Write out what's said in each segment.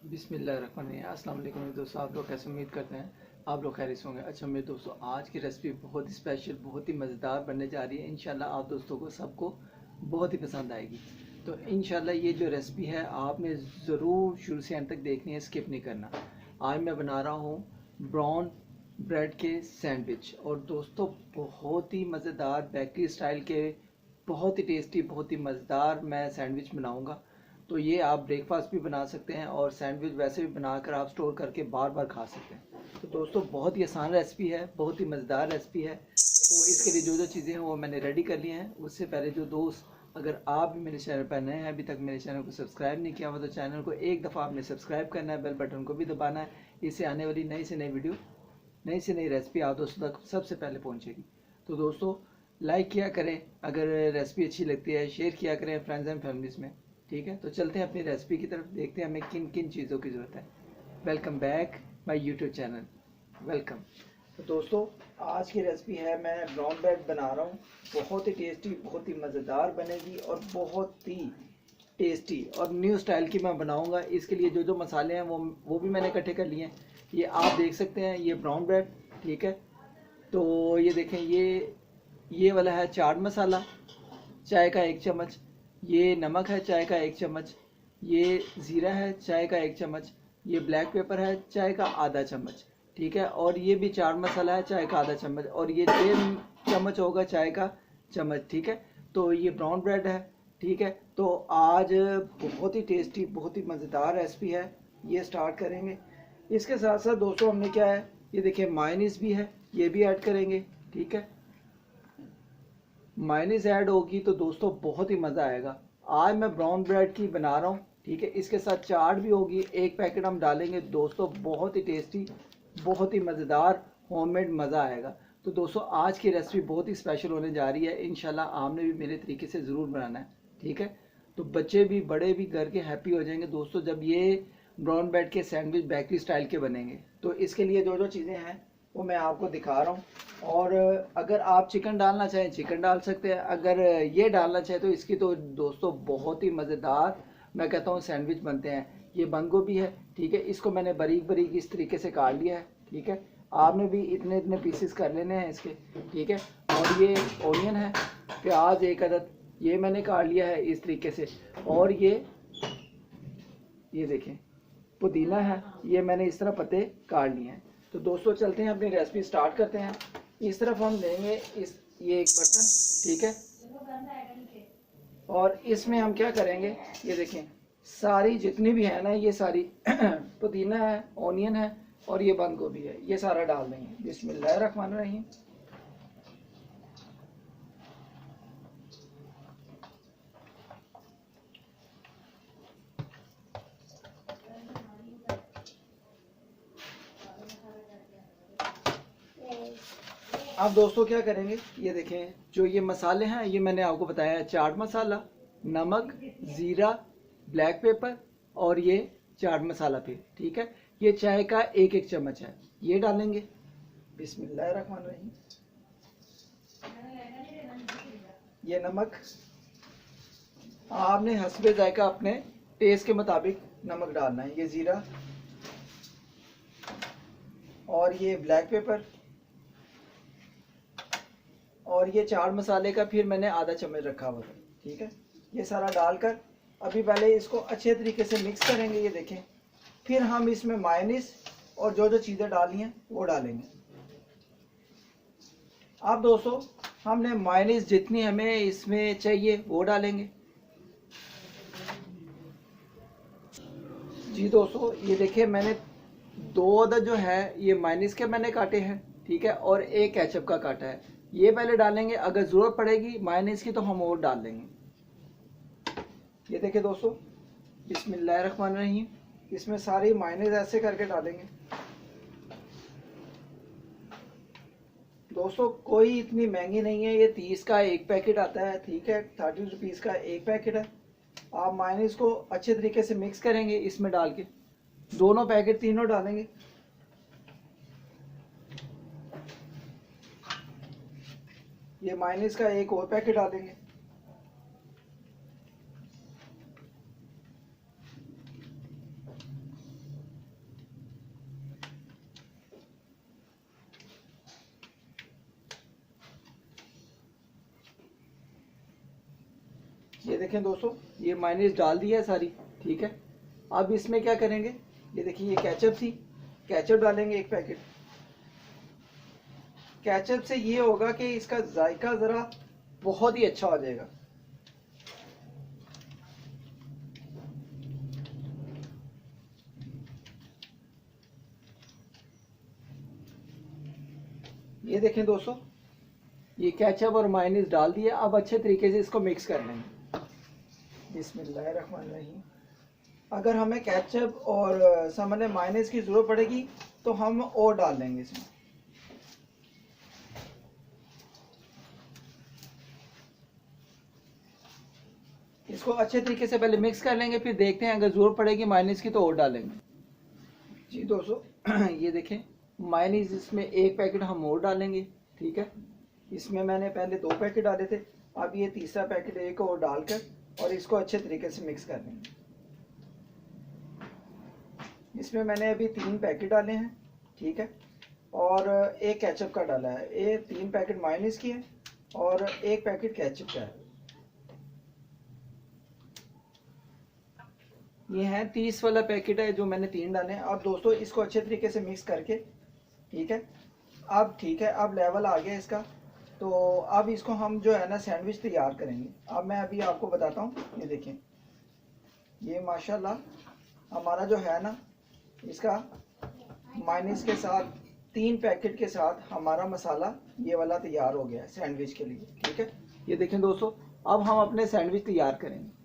बिस्मिल्लाहिर्रहमानिर्रहीम। अस्सलाम वालेकुम दोस्तों, आप लोग कैसे, उम्मीद करते हैं आप लोग खैरियत होंगे। अच्छा मेरे दोस्तों, आज की रेसिपी बहुत ही स्पेशल, बहुत ही मज़ेदार बनने जा रही है। इंशाल्लाह आप दोस्तों को सबको बहुत ही पसंद आएगी। तो इंशाल्लाह ये जो रेसिपी है आपने ज़रूर शुरू से एंड तक देखनी है, स्किप नहीं करना। आज मैं बना रहा हूँ ब्राउन ब्रेड के सैंडविच, और दोस्तों बहुत ही मज़ेदार बेकरी स्टाइल के, बहुत ही टेस्टी, बहुत ही मज़ेदार मैं सैंडविच बनाऊँगा। तो ये आप ब्रेकफास्ट भी बना सकते हैं और सैंडविच वैसे भी बनाकर आप स्टोर करके बार बार खा सकते हैं। तो दोस्तों बहुत ही आसान रेसिपी है, बहुत ही मज़ेदार रेसिपी है। तो इसके लिए जो जो चीज़ें हैं वो मैंने रेडी कर ली हैं। उससे पहले जो दोस्त, अगर आप भी मेरे चैनल पर नए हैं, अभी तक मेरे चैनल को सब्सक्राइब नहीं किया हुआ, तो चैनल को एक दफ़ा आपने सब्सक्राइब करना है, बेल बटन को भी दबाना है। इससे आने वाली नई से नई वीडियो, नई से नई रेसिपी आप दोस्तों तक सबसे पहले पहुँचेगी। तो दोस्तों लाइक किया करें, अगर रेसिपी अच्छी लगती है शेयर किया करें फ्रेंड्स एंड फैमिलीज़ में। ठीक है, तो चलते हैं अपनी रेसिपी की तरफ, देखते हैं हमें किन किन चीज़ों की ज़रूरत है। Welcome back my YouTube channel, welcome. तो दोस्तों आज की रेसिपी है, मैं ब्राउन ब्रेड बना रहा हूँ। बहुत ही टेस्टी, बहुत ही मज़ेदार बनेगी और बहुत ही टेस्टी और न्यू स्टाइल की मैं बनाऊँगा। इसके लिए जो जो मसाले हैं वो भी मैंने इकट्ठे कर लिए हैं। ये आप देख सकते हैं, ये ब्राउन ब्रेड, ठीक है। तो ये देखें, ये वाला है चाट मसाला, चाय का 1 चम्मच। ये नमक है, चाय का 1 चम्मच। ये ज़ीरा है, चाय का 1 चम्मच। ये ब्लैक पेपर है, चाय का आधा चम्मच। ठीक है, और ये भी चाट मसाला है, चाय का आधा चम्मच। और ये 1.5 चम्मच होगा चाय का चम्मच। ठीक है, तो ये ब्राउन ब्रेड है। ठीक है, तो आज बहुत ही टेस्टी, बहुत ही मज़ेदार रेसिपी है, ये स्टार्ट करेंगे। इसके साथ साथ दोस्तों हमने क्या है, ये देखिए मायोनीज भी है, ये भी ऐड करेंगे। ठीक है, मायोनीज ऐड होगी तो दोस्तों बहुत ही मज़ा आएगा। आज मैं ब्राउन ब्रेड की बना रहा हूँ। ठीक है, इसके साथ चाट भी होगी, 1 पैकेट हम डालेंगे दोस्तों। बहुत ही टेस्टी, बहुत ही मज़ेदार, होममेड मज़ा आएगा। तो दोस्तों आज की रेसिपी बहुत ही स्पेशल होने जा रही है। इंशाल्लाह आपने भी मेरे तरीके से ज़रूर बनाना है। ठीक है, तो बच्चे भी बड़े भी घर के हैप्पी हो जाएंगे दोस्तों जब ये ब्राउन ब्रेड के सैंडविच बेकरी स्टाइल के बनेंगे। तो इसके लिए जो जो चीज़ें हैं वो मैं आपको दिखा रहा हूँ। और अगर आप चिकन डालना चाहें चिकन डाल सकते हैं, अगर ये डालना चाहें तो इसकी तो दोस्तों बहुत ही मज़ेदार मैं कहता हूँ सैंडविच बनते हैं। ये बंद गोभी है, ठीक है, इसको मैंने बारीक बारीक इस तरीके से काट लिया है। ठीक है, आपने भी इतने इतने पीसेस कर लेने हैं इसके। ठीक है, और ये ओनियन है, प्याज 1 अदद, ये मैंने काट लिया है इस तरीके से। और ये देखें पुदीना है, ये मैंने इस तरह पत्ते काट लिए हैं। तो दोस्तों चलते हैं अपनी रेसिपी स्टार्ट करते हैं। इस तरफ हम लेंगे ये एक बर्तन, ठीक है, और इसमें हम क्या करेंगे, ये देखें सारी जितनी भी है ना, ये सारी पुदीना है, ऑनियन है और ये बंद गोभी है, ये सारा डाल देंगे। बिस्मिल्लाहिर्रहमानिर्रहीम। अब दोस्तों क्या करेंगे, ये देखें जो ये मसाले हैं ये मैंने आपको बताया है, चाट मसाला, नमक, ज़ीरा, ब्लैक पेपर और ये चाट मसाला भी। ठीक है, ये चाय का 1 चम्मच है, ये डालेंगे। बिस्मिल्लाहिर्रहमानिर्रहीम। ये नमक आपने हस्बे जायका अपने टेस्ट के मुताबिक नमक डालना है। ये ज़ीरा और ये ब्लैक पेपर और ये चाट मसाले का फिर मैंने आधा चम्मच रखा हुआ था। ठीक है, ये सारा डालकर अभी पहले इसको अच्छे तरीके से मिक्स करेंगे। ये देखें, फिर हम इसमें मायोनीज और जो जो चीज़ें डाली हैं वो डालेंगे। अब दोस्तों हमने मायोनीज जितनी हमें इसमें चाहिए वो डालेंगे। जी दोस्तों ये देखिए, मैंने 2 अदद जो है ये मायोनीज के मैंने काटे हैं। ठीक है, और 1 केचप का काटा है, ये पहले डालेंगे। अगर ज़रूरत पड़ेगी मायोनीज की तो हम और डाल देंगे। ये देखिए दोस्तों, बिस्मिल्लाहिर्रहमानिर्रहीम, इसमें सारी मायोनीज ऐसे करके डालेंगे। दोस्तों कोई इतनी महंगी नहीं है, ये 30 का 1 पैकेट आता है। ठीक है, 30 रुपीज़ का 1 पैकेट है। आप मायोनीज को अच्छे तरीके से मिक्स करेंगे इसमें डाल के, दोनों पैकेट तीनों डालेंगे। ये मायोनीज का 1 और पैकेट डालेंगे। देखें दोस्तों, ये माइनस डाल दिया है सारी, ठीक है। अब इसमें क्या करेंगे, ये देखिए ये केचप थी, केचप डालेंगे 1 पैकेट। केचप से ये होगा कि इसका जायका ज़रा बहुत ही अच्छा हो जाएगा। ये देखें दोस्तों, ये केचप और मायोनीज डाल दिया। अब अच्छे तरीके से इसको मिक्स कर लेंगे। बिस्मिल्लाहिर्रहमानिर्रहीम। अगर हमें केचप और सामने मायोनीज की ज़रूरत पड़ेगी तो हम और डाल लेंगे इसमें। इसको अच्छे तरीके से पहले मिक्स कर लेंगे, फिर देखते हैं अगर ज़रूरत पड़ेगी मायोनीज की तो और डालेंगे। जी दोस्तों, ये देखें मायोनीज इसमें 1 पैकेट हम और डालेंगे, ठीक है। इसमें मैंने पहले 2 पैकेट डाले थे, अब ये तीसरा पैकेट एक और डालकर और इसको अच्छे तरीके से मिक्स कर लेंगे। इसमें मैंने अभी 3 पैकेट डाले हैं, ठीक है, और 1 केचप का डाला है। ये 3 पैकेट मायोनीज की है और 1 पैकेट केचप का है। ये है 30 वाला पैकेट है जो मैंने 3 डाले हैं। अब दोस्तों इसको अच्छे तरीके से मिक्स करके, ठीक है, अब ठीक है, अब लेवल आ गया इसका। तो अब इसको हम जो है ना सैंडविच तैयार करेंगे। अब मैं अभी आपको बताता हूँ। ये देखें, ये माशाल्लाह हमारा जो है ना इसका मायोनीज के साथ 3 पैकेट के साथ हमारा मसाला ये वाला तैयार हो गया है सैंडविच के लिए, ठीक है। ये देखें दोस्तों, अब हम अपने सैंडविच तैयार करेंगे।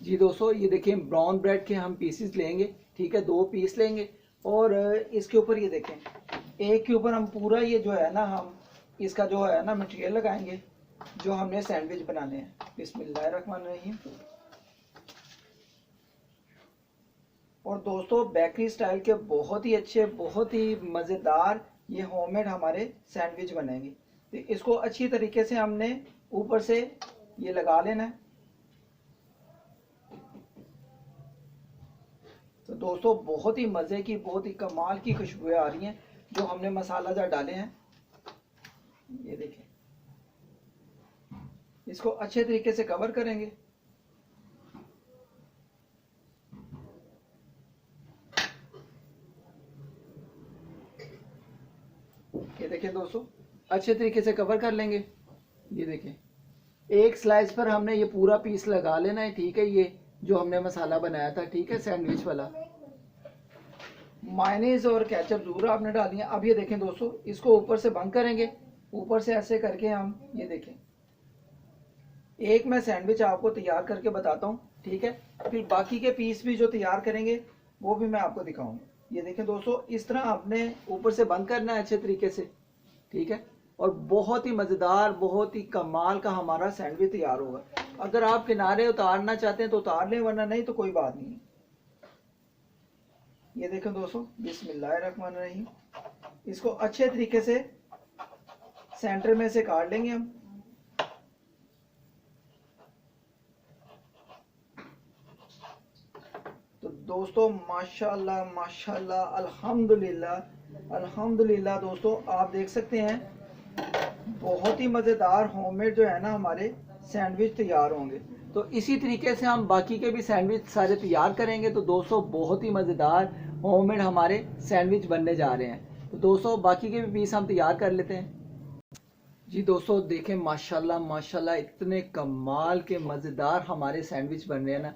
जी दोस्तों, ये देखिए ब्राउन ब्रेड के हम पीसेस लेंगे, ठीक है, 2 पीस लेंगे और इसके ऊपर ये देखें, एक के ऊपर हम पूरा ये जो है ना हम इसका जो है ना मटेरियल लगाएंगे जो हमने सैंडविच बनाने हैं। बिस्मिल्लाहिर्रहमानिर्रहीम। और दोस्तों बेकरी स्टाइल के बहुत ही अच्छे, बहुत ही मज़ेदार ये होममेड हमारे सैंडविच बनेंगे। तो इसको अच्छी तरीके से हमने ऊपर से ये लगा लेना है। तो दोस्तों बहुत ही मज़े की, बहुत ही कमाल की खुशबुएं आ रही हैं जो हमने मसाला जार डाले हैं। ये देखें, इसको अच्छे तरीके से कवर करेंगे। ये देखें दोस्तों, अच्छे तरीके से कवर कर लेंगे। ये देखें, एक स्लाइस पर हमने ये पूरा पीस लगा लेना है, ठीक है। ये जो हमने मसाला बनाया था, ठीक है, सैंडविच वाला। मायोनीज और केचप जरूर आपने डाली है। अब ये देखें दोस्तों, इसको ऊपर से बंद करेंगे, ऊपर से ऐसे करके हम ये देखें, एक मैं सैंडविच आपको तैयार करके बताता हूँ, ठीक है, फिर बाकी के पीस भी जो तैयार करेंगे वो भी मैं आपको दिखाऊंगा। ये देखें दोस्तों, इस तरह आपने ऊपर से बंद करना है अच्छे तरीके से, ठीक है, और बहुत ही मज़ेदार, बहुत ही कमाल का हमारा सैंडविच तैयार होगा। अगर आप किनारे उतारना चाहते हैं तो उतार लें, वरना नहीं तो कोई बात नहीं। ये देखें दोस्तों, बिस्मिल्लाहिर्रहमानिर्रहीम। इसको अच्छे तरीके से सेंटर में से काट लेंगे हम। तो दोस्तों माशाल्लाह माशाल्लाह, अल्हम्दुलिल्लाह अल्हम्दुलिल्लाह। दोस्तों आप देख सकते हैं बहुत ही मज़ेदार होममेड जो है ना हमारे सैंडविच तैयार होंगे। तो इसी तरीके से हम बाकी के भी सैंडविच सारे तैयार करेंगे। तो दोस्तों बहुत ही मज़ेदार होममेड हमारे सैंडविच बनने जा रहे हैं। तो दोस्तों बाकी के भी पीस हम तैयार कर लेते हैं। जी दोस्तों देखें, माशाल्लाह माशाल्लाह, इतने कमाल के मज़ेदार हमारे सैंडविच बन रहे हैं ना।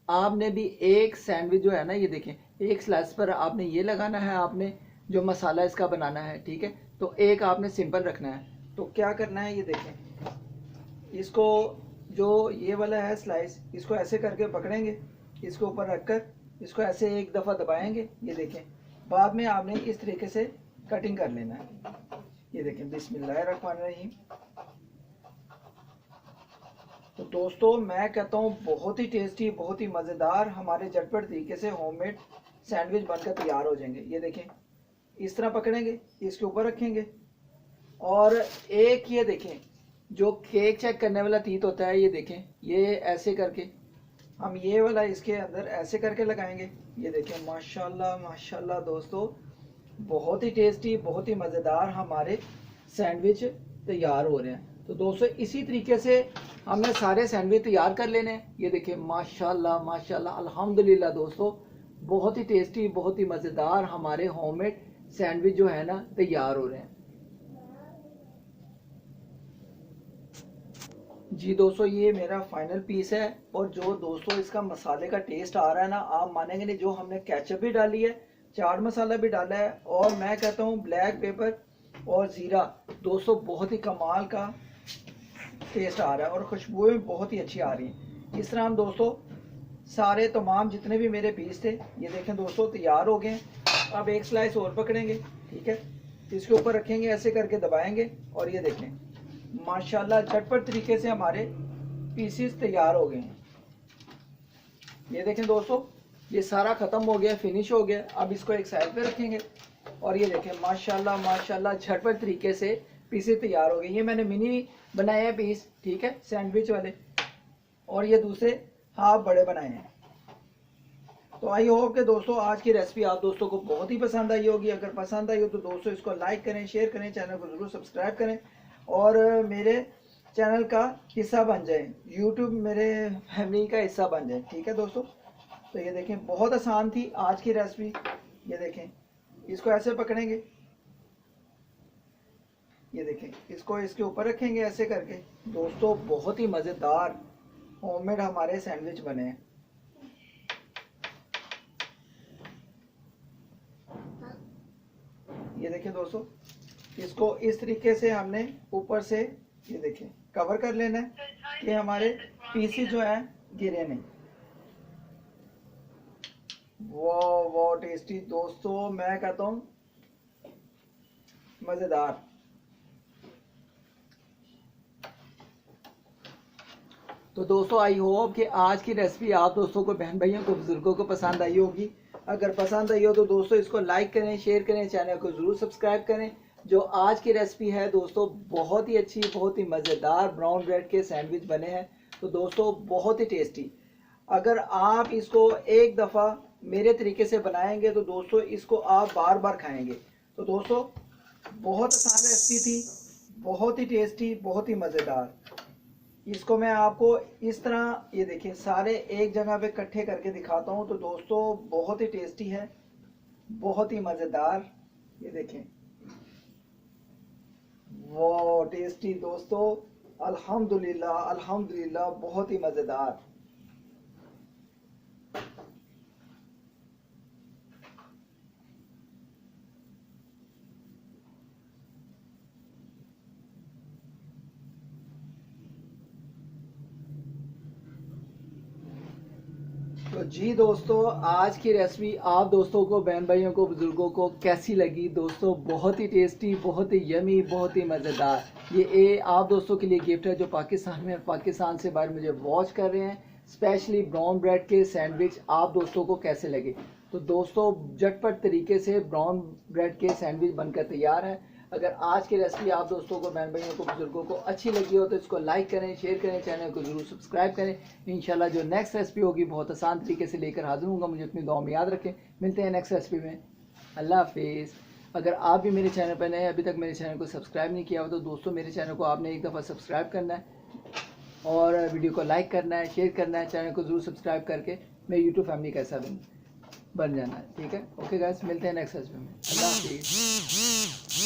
आपने भी एक सैंडविच जो है ना, ये देखें, एक स्लाइस पर आपने ये लगाना है, आपने जो मसाला इसका बनाना है, ठीक है। तो एक आपने सिंपल रखना है। तो क्या करना है, ये देखें, इसको जो ये वाला है स्लाइस, इसको ऐसे करके पकड़ेंगे, इसके ऊपर रखकर इसको ऐसे एक दफ़ा दबाएंगे। ये देखें, बाद में आपने इस तरीके से कटिंग कर लेना है। ये देखें, बिस्मिल्लाहिर्रहमानिर्रहीम। तो दोस्तों मैं कहता हूँ बहुत ही टेस्टी, बहुत ही मज़ेदार हमारे झटपट तरीके से होममेड सैंडविच बनकर तैयार हो जाएंगे। ये देखें, इस तरह पकड़ेंगे, इसके ऊपर रखेंगे और एक ये देखें जो केक चेक करने वाला तीत होता है, ये देखें, ये ऐसे करके हम ये वाला इसके अंदर ऐसे करके लगाएंगे। ये देखें, माशाल्लाह माशाल्लाह दोस्तों, बहुत ही टेस्टी, बहुत ही मज़ेदार हमारे सैंडविच तैयार हो रहे हैं। तो दोस्तों इसी तरीके से हमने सारे सैंडविच तैयार कर लेने हैं। ये देखिए माशाल्लाह माशाल्लाह अल्हम्दुलिल्लाह दोस्तों, बहुत ही टेस्टी बहुत ही मज़ेदार हमारे होममेड सैंडविच जो है ना तैयार हो रहे हैं। जी दोस्तों ये मेरा फाइनल पीस है, और जो दोस्तों इसका मसाले का टेस्ट आ रहा है ना, आप मानेंगे नहीं। जो हमने केचप भी डाली है, चाट मसाला भी डाला है, और मैं कहता हूँ ब्लैक पेपर और ज़ीरा, दोस्तों बहुत ही कमाल का टेस्ट आ रहा है, और खुशबुएं बहुत ही अच्छी आ रही हैं। इस तरह हम दोस्तों सारे तमाम जितने भी मेरे पीस थे, ये देखें दोस्तों तैयार हो गए। अब एक स्लाइस और पकड़ेंगे, ठीक है, इसके ऊपर रखेंगे, ऐसे करके दबाएंगे, और ये देखें माशाल्लाह झटपट तरीके से हमारे पीसीस तैयार हो गए हैं। ये देखें दोस्तों ये सारा ख़त्म हो गया, फिनिश हो गया। अब इसको एक साइड पे रखेंगे, और ये देखें माशाल्लाह माशाल्लाह झटपट तरीके से पीसेस तैयार हो गए। ये मैंने मिनी बनाए हैं पीस, ठीक है, सैंडविच वाले, और ये दूसरे हाफ बड़े बनाए हैं। तो आई होप कि दोस्तों आज की रेसिपी आप दोस्तों को बहुत ही पसंद आई होगी। अगर पसंद आई हो तो दोस्तों इसको लाइक करें, शेयर करें, चैनल को ज़रूर सब्सक्राइब करें, और मेरे चैनल का हिस्सा बन जाए, यूट्यूब मेरे फैमिली का हिस्सा बन जाए, ठीक है दोस्तों। तो ये देखें बहुत आसान थी आज की रेसिपी। ये देखें इसको ऐसे पकड़ेंगे, ये देखें इसको इसके ऊपर रखेंगे ऐसे करके, दोस्तों बहुत ही मज़ेदार होममेड हमारे सैंडविच बने हैं। ये देखें दोस्तों इसको इस तरीके से हमने ऊपर से ये देखें कवर कर लेना है कि हमारे पीसी जो है गिरे नहीं। वो टेस्टी दोस्तों, मैं कहता हूँ मज़ेदार। तो दोस्तों आई होप कि आज की रेसिपी आप दोस्तों को, बहन भाइयों को, बुजुर्गों को पसंद आई होगी। अगर पसंद आई हो तो दोस्तों इसको लाइक करें, शेयर करें, चैनल को ज़रूर सब्सक्राइब करें। जो आज की रेसिपी है दोस्तों बहुत ही अच्छी बहुत ही मज़ेदार ब्राउन ब्रेड के सैंडविच बने हैं। तो दोस्तों बहुत ही टेस्टी। अगर आप इसको एक दफ़ा मेरे तरीके से बनाएंगे तो दोस्तों इसको आप बार बार खाएंगे। तो दोस्तों बहुत आसान रेसिपी थी, बहुत ही टेस्टी बहुत ही मज़ेदार। इसको मैं आपको इस तरह ये देखिए सारे एक जगह पे इकट्ठे करके दिखाता हूँ। तो दोस्तों बहुत ही टेस्टी है, बहुत ही मज़ेदार। ये देखें वो टेस्टी दोस्तों, अल्हम्दुलिल्लाह अल्हम्दुलिल्लाह बहुत ही मज़ेदार। तो जी दोस्तों आज की रेसिपी आप दोस्तों को, बहन भाइयों को, बुजुर्गों को कैसी लगी? दोस्तों बहुत ही टेस्टी बहुत ही यमी बहुत ही मज़ेदार। ये आप दोस्तों के लिए गिफ्ट है जो पाकिस्तान में, पाकिस्तान से बाहर मुझे वॉच कर रहे हैं। स्पेशली ब्राउन ब्रेड के सैंडविच आप दोस्तों को कैसे लगे? तो दोस्तों झटपट तरीके से ब्राउन ब्रेड के सैंडविच बनकर तैयार है। अगर आज की रेसिपी आप दोस्तों को, बहन भाइयों को, बुजुर्गों को अच्छी लगी हो तो इसको लाइक करें, शेयर करें, चैनल को ज़रूर सब्सक्राइब करें। इंशाल्लाह जो नेक्स्ट रेसिपी होगी बहुत आसान तरीके से लेकर हाजिर हूँगा। मुझे अपनी दुआ में याद रखें। मिलते हैं नेक्स्ट रेसिपी में। अल्लाह हाफिज़। अगर आप भी मेरे चैनल पर नए हैं, अभी तक मेरे चैनल को सब्सक्राइब नहीं किया हो तो दोस्तों मेरे चैनल को आपने एक दफ़ा सब्सक्राइब करना है, और वीडियो को लाइक करना है, शेयर करना है, चैनल को ज़रूर सब्सक्राइब करके मेरे यूट्यूब फैमिली का हिस्सा बन जाना है, ठीक है। ओके गाइस, मिलते हैं नेक्स्ट रेसिपी में। अल्लाह हाफिज़।